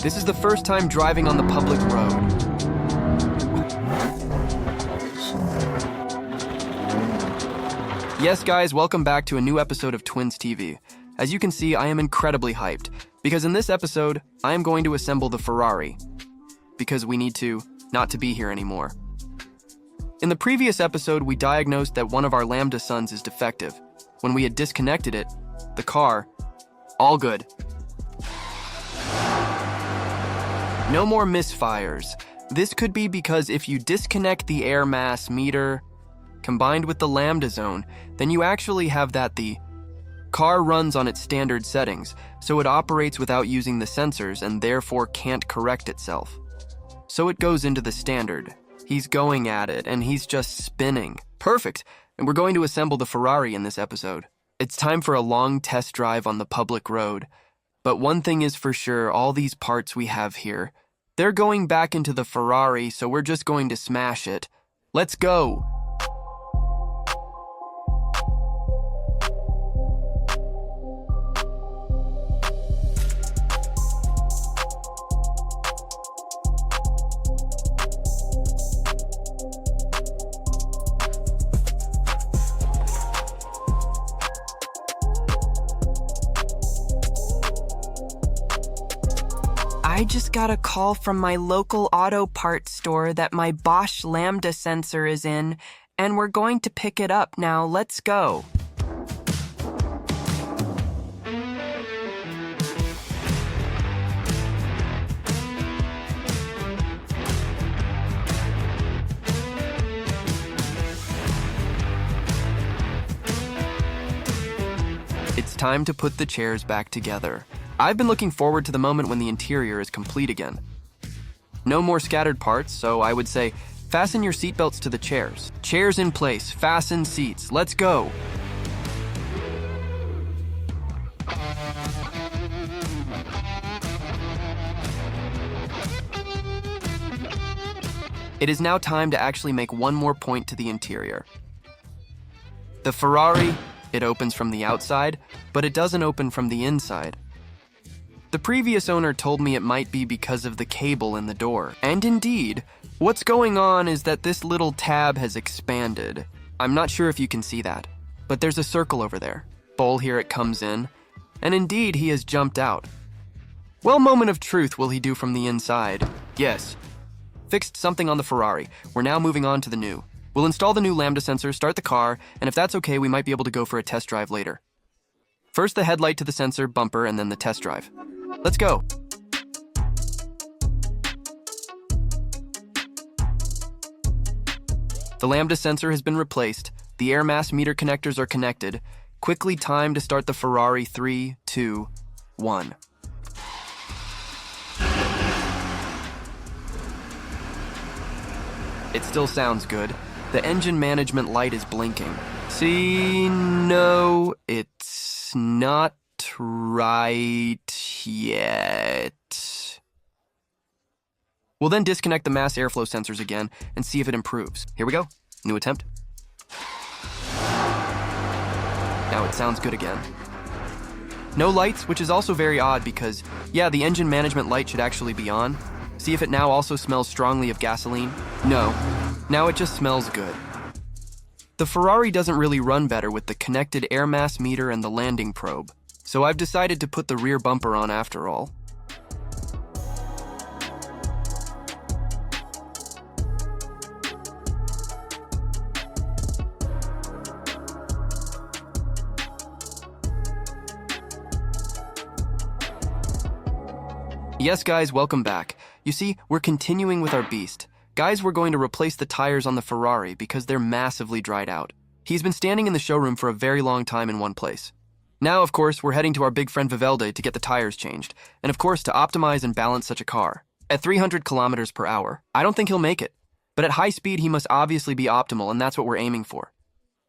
This is the first time driving on the public road. Yes, guys, welcome back to a new episode of Twins TV. As you can see, I am incredibly hyped, because in this episode, I am going to assemble the Ferrari, because we need to not to be here anymore. In the previous episode, we diagnosed that one of our Lambda sons is defective. When we had disconnected it, the car, all good. No more misfires. This could be because if you disconnect the air mass meter combined with the Lambda zone, then you actually have that the car runs on its standard settings, so it operates without using the sensors and therefore can't correct itself. So it goes into the standard. He's going at it and he's just spinning. Perfect. And we're going to assemble the Ferrari in this episode. It's time for a long test drive on the public road. But one thing is for sure, all these parts we have here, they're going back into the Ferrari, so we're just going to smash it. Let's go. I just got a call from my local auto parts store that my Bosch Lambda sensor is in, and we're going to pick it up now. Let's go. It's time to put the chairs back together. I've been looking forward to the moment when the interior is complete again. No more scattered parts, so I would say fasten your seatbelts to the chairs. Chairs in place, fasten seats, let's go. It is now time to actually make one more point to the interior. The Ferrari, it opens from the outside, but it doesn't open from the inside. The previous owner told me it might be because of the cable in the door. And indeed, what's going on is that this little tab has expanded. I'm not sure if you can see that, but there's a circle over there. Bowl here it comes in, and indeed he has jumped out. Well, moment of truth will he do from the inside? Yes. Fixed something on the Ferrari. We're now moving on to the new. We'll install the new Lambda sensor, start the car, and if that's okay, we might be able to go for a test drive later. First the headlight to the sensor, bumper, and then the test drive. Let's go. The Lambda sensor has been replaced. The air mass meter connectors are connected. Quickly time to start the Ferrari. 3, 2, 1. It still sounds good. The engine management light is blinking. See, no, it's not right yet. We'll then disconnect the mass airflow sensors again and see if it improves. Here we go. New attempt. Now it sounds good again. No lights, which is also very odd because, yeah, the engine management light should actually be on. See if it now also smells strongly of gasoline? No. Now it just smells good. The Ferrari doesn't really run better with the connected air mass meter and the landing probe, so I've decided to put the rear bumper on after all. Yes, guys, welcome back. You see, we're continuing with our beast. Guys, we're going to replace the tires on the Ferrari because they're massively dried out. He's been standing in the showroom for a very long time in one place. Now, of course, we're heading to our big friend Vivaldi to get the tires changed, and of course to optimize and balance such a car. At 300 kilometers per hour, I don't think he'll make it. But at high speed, he must obviously be optimal, and that's what we're aiming for.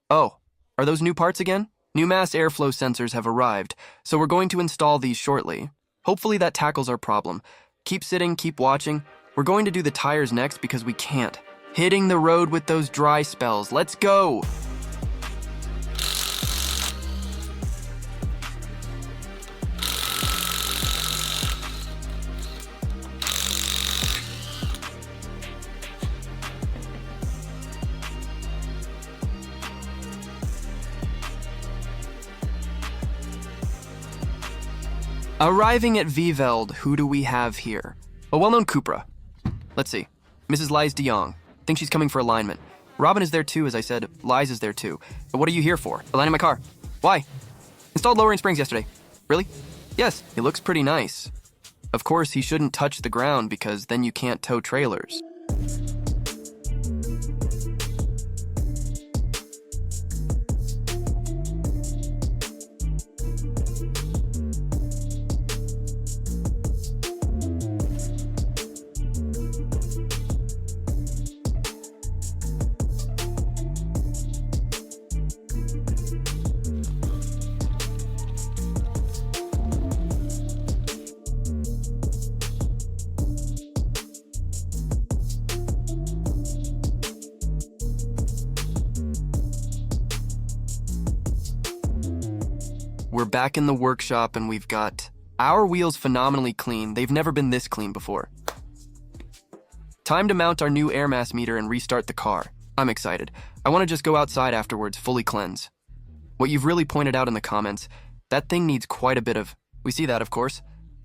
Oh, are those new parts again? New mass airflow sensors have arrived, so we're going to install these shortly. Hopefully that tackles our problem. Keep sitting, keep watching. We're going to do the tires next because we can't. Hitting the road with those dry spells. Let's go! Arriving at Veveld, who do we have here? A well-known Cupra. Let's see. Mrs. Lies de Jong. Think she's coming for alignment. Robin is there too, as I said. Lies is there too. But what are you here for? Aligning my car. Why? Installed lowering springs yesterday. Really? Yes, it looks pretty nice. Of course, he shouldn't touch the ground because then you can't tow trailers. We're back in the workshop and we've got our wheels phenomenally clean. They've never been this clean before. Time to mount our new air mass meter and restart the car. I'm excited. I want to just go outside afterwards, fully cleanse. What you've really pointed out in the comments, that thing needs quite a bit of... We see that, of course.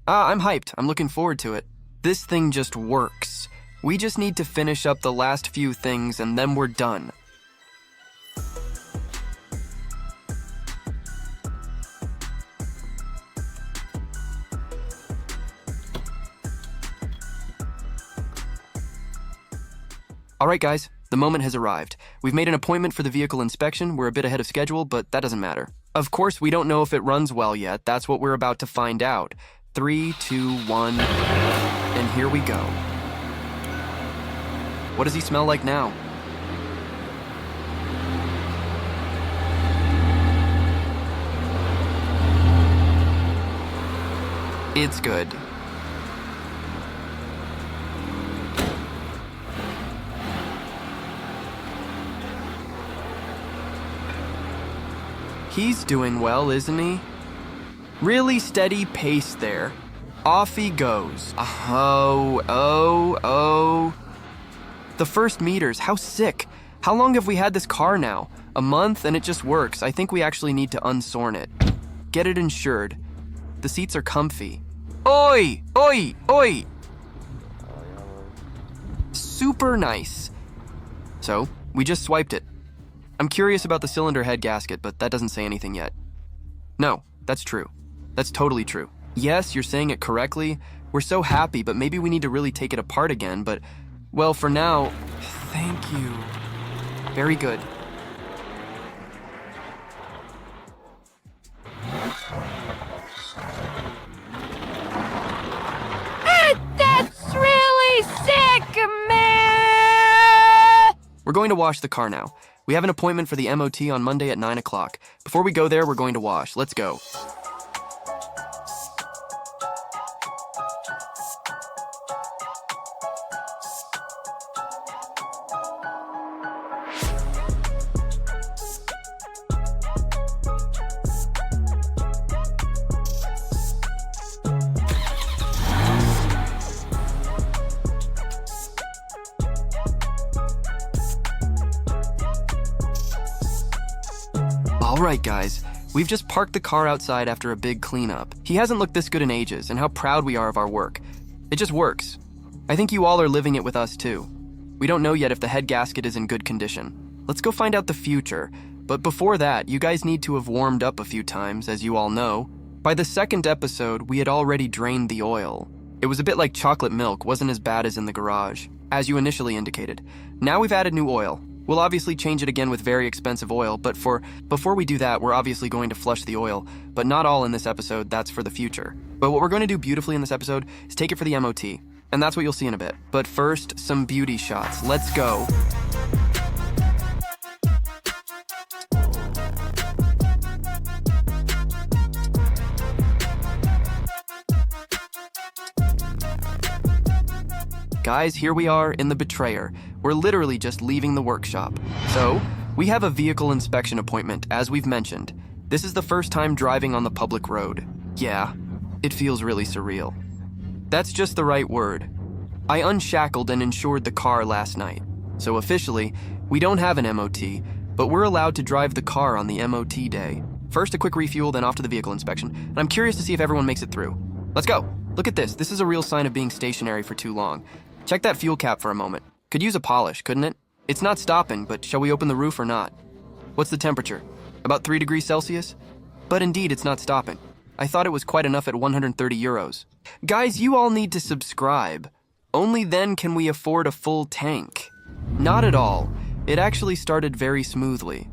I'm hyped. I'm looking forward to it. This thing just works. We just need to finish up the last few things and then we're done. All right, guys, the moment has arrived. We've made an appointment for the vehicle inspection. We're a bit ahead of schedule, but that doesn't matter. Of course, we don't know if it runs well yet. That's what we're about to find out. 3, 2, 1, and here we go. What does he smell like now? It's good. He's doing well, isn't he? Really steady pace there. Off he goes. Oh. The first meters, how sick. How long have we had this car now? A month and it just works. I think we actually need to unsorn it. Get it insured. The seats are comfy. Oi! Super nice. So, we just swiped it. I'm curious about the cylinder head gasket, but that doesn't say anything yet. No, that's true. That's totally true. Yes, you're saying it correctly. We're so happy, but maybe we need to really take it apart again, but, well, for now, thank you. Very good. That's really sick, man! We're going to wash the car now. We have an appointment for the MOT on Monday at 9 o'clock. Before we go there, we're going to wash. Let's go. All right, guys, we've just parked the car outside after a big cleanup. He hasn't looked this good in ages, and how proud we are of our work. It just works. I think you all are living it with us, too. We don't know yet if the head gasket is in good condition. Let's go find out the future. But before that, you guys need to have warmed up a few times, as you all know. By the second episode, we had already drained the oil. It was a bit like chocolate milk, wasn't as bad as in the garage, as you initially indicated. Now we've added new oil. We'll obviously change it again with very expensive oil, but before we do that, we're obviously going to flush the oil, but not all in this episode, that's for the future. But what we're going to do beautifully in this episode is take it for the MOT, and that's what you'll see in a bit. But first, some beauty shots. Let's go. Guys, here we are in the Betrayer. We're literally just leaving the workshop. So, we have a vehicle inspection appointment, as we've mentioned. This is the first time driving on the public road. Yeah, it feels really surreal. That's just the right word. I unshackled and insured the car last night. So officially, we don't have an MOT, but we're allowed to drive the car on the MOT day. First a quick refuel, then off to the vehicle inspection. And I'm curious to see if everyone makes it through. Let's go. Look at this. This is a real sign of being stationary for too long. Check that fuel cap for a moment. Could use a polish, couldn't it? It's not stopping, but shall we open the roof or not? What's the temperature? About 3 degrees Celsius? But indeed, it's not stopping. I thought it was quite enough at 130 euros. Guys, you all need to subscribe. Only then can we afford a full tank. Not at all. It actually started very smoothly.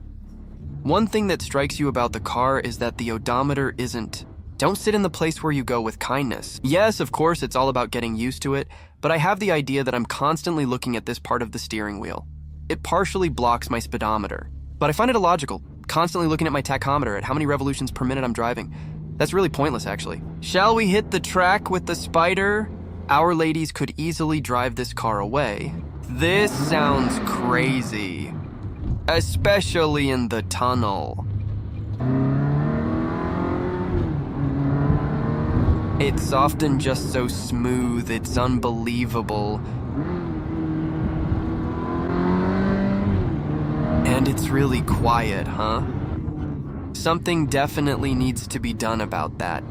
One thing that strikes you about the car is that the odometer isn't. Don't sit in the place where you go with kindness. Yes, of course, it's all about getting used to it, but I have the idea that I'm constantly looking at this part of the steering wheel. It partially blocks my speedometer, but I find it illogical, constantly looking at my tachometer at how many revolutions per minute I'm driving. That's really pointless, actually. Shall we hit the track with the Spider? Our ladies could easily drive this car away. This sounds crazy, especially in the tunnel. It's often just so smooth, it's unbelievable. And it's really quiet, huh? Something definitely needs to be done about that.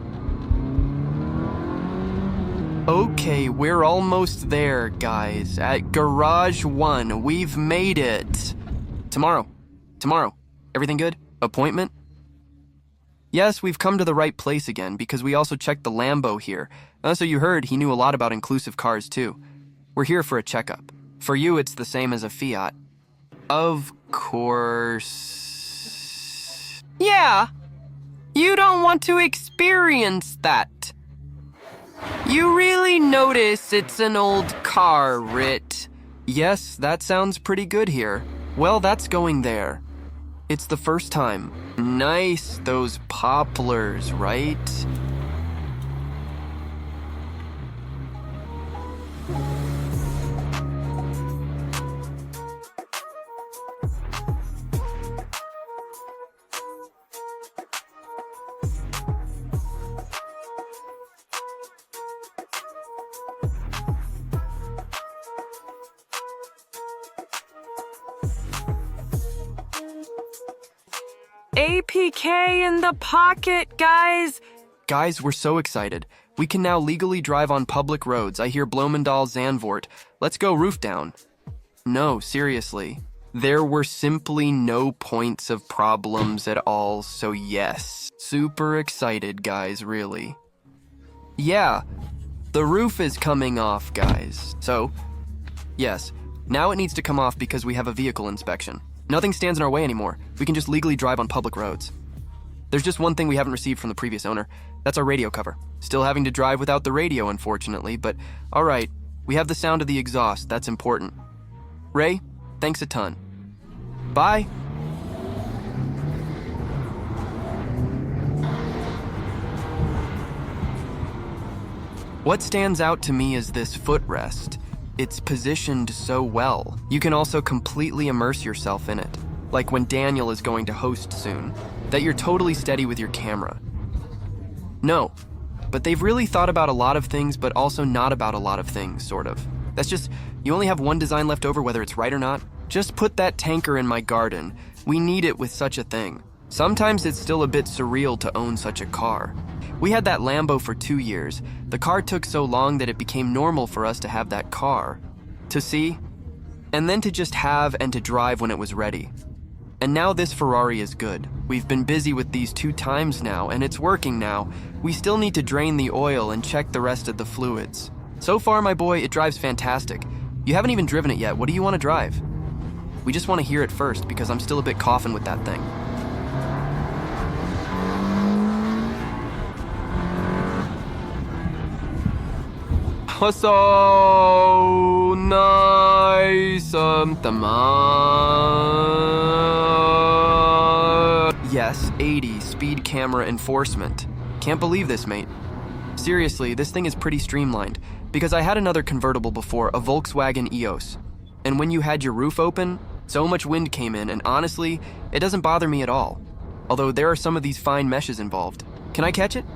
Okay, we're almost there, guys. At Garage 1, we've made it. Tomorrow. Everything good? Appointment? Yes, we've come to the right place again because we also checked the Lambo here. So you heard he knew a lot about inclusive cars too. We're here for a checkup. For you, it's the same as a Fiat. Of course. Yeah, you don't want to experience that. You really notice it's an old car, Rit. Yes, that sounds pretty good here. Well, that's going there. It's the first time. Nice, those poplars, right? APK in the pocket, guys. Guys, we're so excited. We can now legally drive on public roads. I hear Blomendal Zandvoort. Let's go roof down. No, seriously. There were simply no points of problems at all, so yes. Super excited, guys, really. Yeah, the roof is coming off, guys. So, yes, now it needs to come off because we have a vehicle inspection. Nothing stands in our way anymore. We can just legally drive on public roads. There's just one thing we haven't received from the previous owner. That's our radio cover. Still having to drive without the radio, unfortunately, but all right. We have the sound of the exhaust. That's important. Ray, thanks a ton. Bye. What stands out to me is this footrest. It's positioned so well. You can also completely immerse yourself in it, like when Daniel is going to host soon, that you're totally steady with your camera. No, but they've really thought about a lot of things, but also not about a lot of things, sort of. That's just, you only have one design left over, whether it's right or not. Just put that tanker in my garden. We need it with such a thing. Sometimes it's still a bit surreal to own such a car. We had that Lambo for 2 years. The car took so long that it became normal for us to have that car. To see, and then to just have and to drive when it was ready. And now this Ferrari is good. We've been busy with these 2 times now, and it's working now. We still need to drain the oil and check the rest of the fluids. So far, my boy, it drives fantastic. You haven't even driven it yet. What do you want to drive? We just want to hear it first because I'm still a bit coughing with that thing. So nice, Yes, 80, speed camera enforcement. Can't believe this, mate. Seriously, this thing is pretty streamlined, because I had another convertible before, a Volkswagen EOS. And when you had your roof open, so much wind came in, and honestly, it doesn't bother me at all. Although there are some of these fine meshes involved. Can I catch it?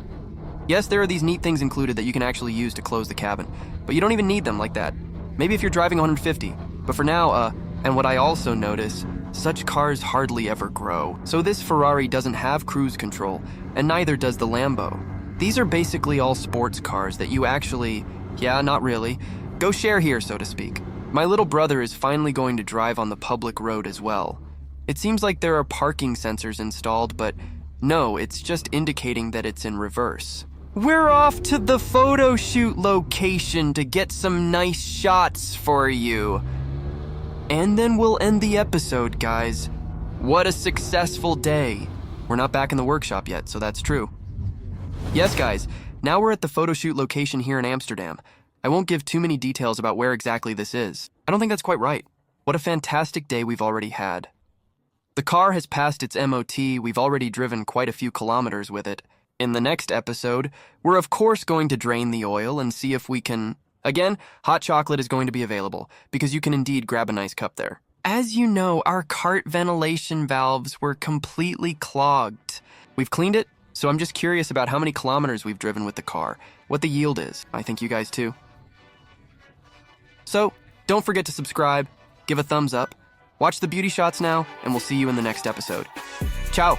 Yes, there are these neat things included that you can actually use to close the cabin, but you don't even need them like that. Maybe if you're driving 150, but for now, and what I also notice, such cars hardly ever grow. So this Ferrari doesn't have cruise control, and neither does the Lambo. These are basically all sports cars that you actually, yeah, not really, go share here, so to speak. My little brother is finally going to drive on the public road as well. It seems like there are parking sensors installed, but no, it's just indicating that it's in reverse. We're off to the photo shoot location to get some nice shots for you. And then we'll end the episode, guys. What a successful day. We're not back in the workshop yet, so that's true. Yes, guys, now we're at the photo shoot location here in Amsterdam. I won't give too many details about where exactly this is. I don't think that's quite right. What a fantastic day we've already had. The car has passed its MOT. We've already driven quite a few kilometers with it. In the next episode, we're of course going to drain the oil and see if we can... Again, hot chocolate is going to be available, because you can indeed grab a nice cup there. As you know, our cart ventilation valves were completely clogged. We've cleaned it, so I'm just curious about how many kilometers we've driven with the car, what the yield is. I think you guys too. So, don't forget to subscribe, give a thumbs up, watch the beauty shots now, and we'll see you in the next episode. Ciao!